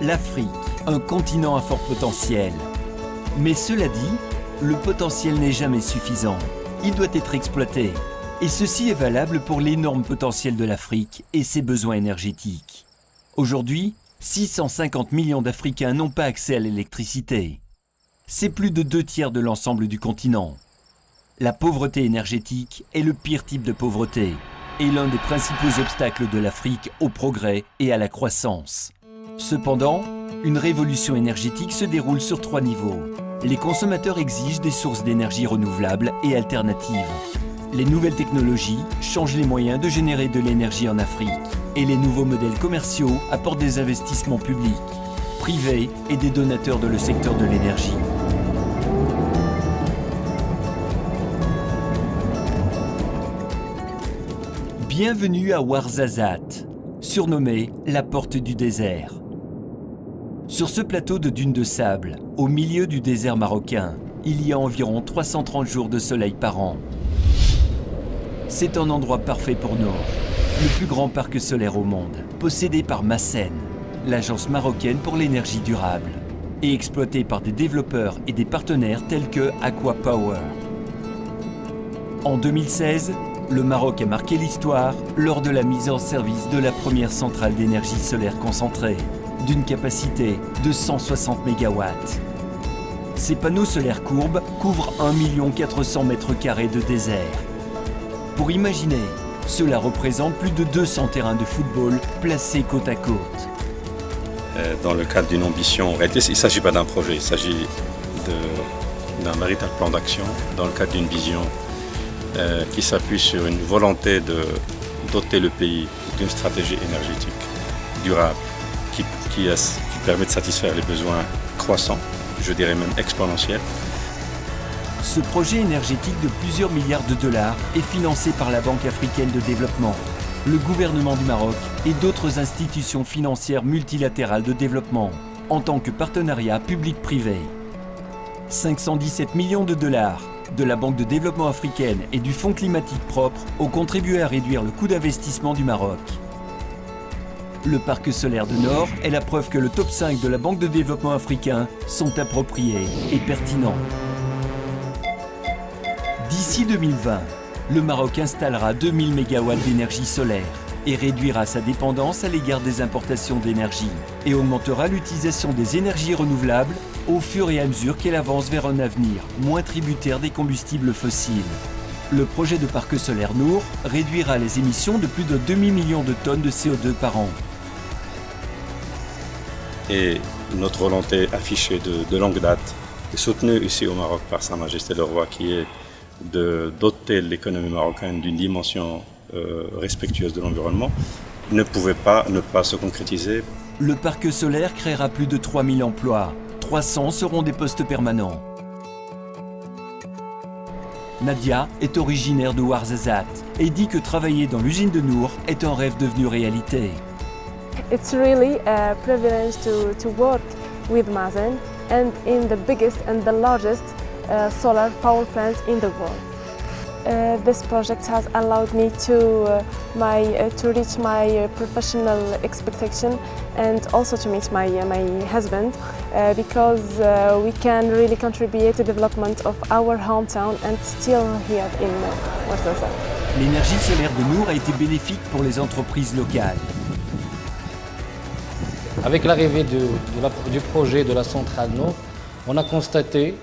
l'Afrique, un continent à fort potentiel. Mais cela dit, le potentiel n'est jamais suffisant. Il doit être exploité. Et ceci est valable pour l'énorme potentiel de l'Afrique et ses besoins énergétiques. Aujourd'hui, 650 millions d'Africains n'ont pas accès à l'électricité. C'est plus de 2/3 de l'ensemble du continent. La pauvreté énergétique est le pire type de pauvreté et l'un des principaux obstacles de l'Afrique au progrès et à la croissance. Cependant, une révolution énergétique se déroule sur 3 niveaux. Les consommateurs exigent des sources d'énergie renouvelables et alternatives. Les nouvelles technologies changent les moyens de générer de l'énergie en Afrique et les nouveaux modèles commerciaux apportent des investissements publics, privés et des donateurs dans le secteur de l'énergie. Bienvenue à Ouarzazate, surnommée la porte du désert. Sur ce plateau de dunes de sable, au milieu du désert marocain, il y a environ 330 jours de soleil par an. C'est un endroit parfait pour Nour, le plus grand parc solaire au monde, possédé par Massen, l'agence marocaine pour l'énergie durable, et exploité par des développeurs et des partenaires tels que Aqua Power. En 2016, le Maroc a marqué l'histoire lors de la mise en service de la première centrale d'énergie solaire concentrée, d'une capacité de 160 MW. Ces panneaux solaires courbes couvrent 1 400 000 m² de désert. Pour imaginer, cela représente plus de 200 terrains de football placés côte à côte. Dans le cadre d'une ambition, en réalité, il ne s'agit pas d'un projet, il s'agit d'un véritable plan d'action dans le cadre d'une vision qui s'appuie sur une volonté de doter le pays d'une stratégie énergétique durable qui permet de satisfaire les besoins croissants, je dirais même exponentiels. Ce projet énergétique de plusieurs milliards de dollars est financé par la Banque africaine de développement, le gouvernement du Maroc et d'autres institutions financières multilatérales de développement, en tant que partenariat public-privé. 517 millions de dollars de la Banque de développement africaine et du Fonds climatique propre ont contribué à réduire le coût d'investissement du Maroc. Le parc solaire de Nour est la preuve que le top 5 de la Banque de développement africain sont appropriés et pertinents. D'ici 2020, le Maroc installera 2000 MW d'énergie solaire et réduira sa dépendance à l'égard des importations d'énergie et augmentera l'utilisation des énergies renouvelables au fur et à mesure qu'elle avance vers un avenir moins tributaire des combustibles fossiles. Le projet de parc solaire Nour réduira les émissions de plus de demi-million de tonnes de CO2 par an. Et notre volonté affichée de longue date, et soutenue ici au Maroc par Sa Majesté le Roi, qui est de doter l'économie marocaine d'une dimension respectueuse de l'environnement, ne pouvait pas ne pas se concrétiser. Le parc solaire créera plus de 3000 emplois. 300 seront des postes permanents. Nadia est originaire de Ouarzazate et dit que travailler dans l'usine de Nour est un rêve devenu réalité. It's really a privilege to work with Mazen and in the biggest and the largest solar power plant in the world. This project has allowed me to reach my professional expectation and also to meet my husband because we can really contribute to the development of our hometown and still here in Ouarzazate. L'énergie solaire de Nour a été bénéfique pour les entreprises locales. Avec l'arrivée du projet de la centrale Nour, on a constaté,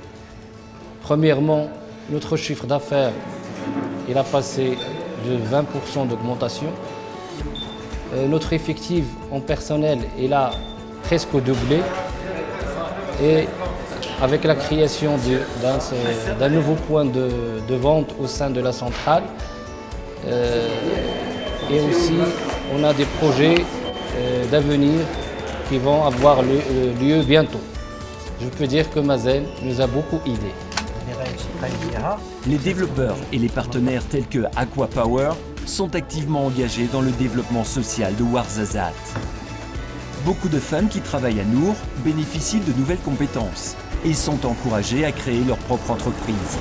premièrement, notre chiffre d'affaires il a passé de 20% d'augmentation. Notre effectif en personnel il a presque doublé. Et avec la création d'un nouveau point de vente au sein de la centrale, et aussi on a des projets d'avenir qui vont avoir lieu bientôt. Je peux dire que Mazen nous a beaucoup aidés. Les développeurs et les partenaires tels que Aqua Power sont activement engagés dans le développement social de Ouarzazate. Beaucoup de femmes qui travaillent à Nour bénéficient de nouvelles compétences et sont encouragées à créer leur propre entreprise.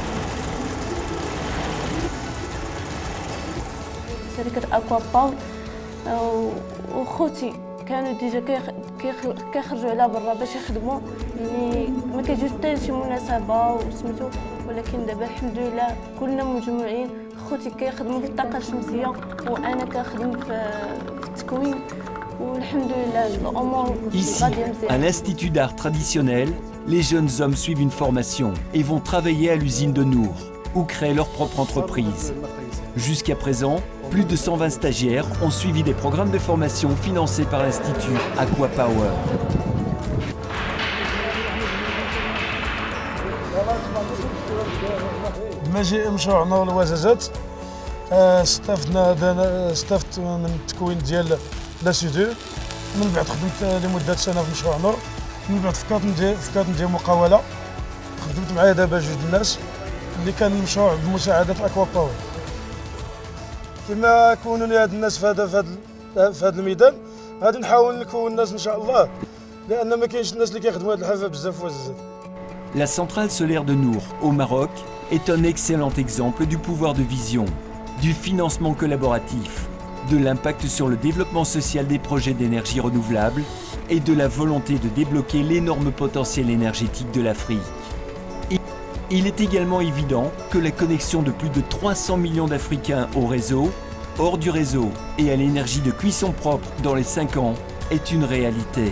شركة أكوا باور وأخوتي كانوا ديجا كيخرجوا على برا باش يخدموا، يعني ما كيجيوش حتى شي مناسبه وسميتو، ولكن دابا الحمد لله كلنا مجموعين. خوتي كيخدموا في الطاقه الشمسيه وانا كنخدم في التكوين، والحمد لله الامور Ici, غاديه مزيان. à l'Institut d'art traditionnel, les jeunes hommes suivent une formation et vont travailler à l'usine de Nour, ou créer leur propre entreprise. Jusqu'à présent, plus de 120 stagiaires ont suivi des programmes de formation financés par l'Institut Aquapower. مشروعنا الوزازات استفدت من التكوين ديال لا سودو. من بعد خدمت لمده سنه في مشروع نور. من بعد فكرت ندير مقاوله. خدمت معايا دابا جوج الناس اللي كان المشروع بمساعده اكوا باور. كما كونوا لي هاد الناس في هذا الميدان غادي نحاول نكون الناس ان شاء الله، لان ما كاينش الناس اللي كيخدموا هاد الحرفه بزاف في وزازات. La centrale solaire de Nour, au Maroc, est un excellent exemple du pouvoir de vision, du financement collaboratif, de l'impact sur le développement social des projets d'énergie renouvelable et de la volonté de débloquer l'énorme potentiel énergétique de l'Afrique. Il est également évident que la connexion de plus de 300 millions d'Africains au réseau, hors du réseau et à l'énergie de cuisson propre dans les 5 ans est une réalité.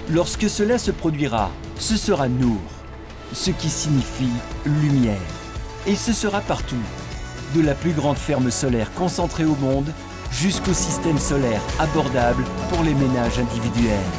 Lorsque cela se produira, ce sera Nour, ce qui signifie lumière. Et ce sera partout, de la plus grande ferme solaire concentrée au monde jusqu'au système solaire abordable pour les ménages individuels.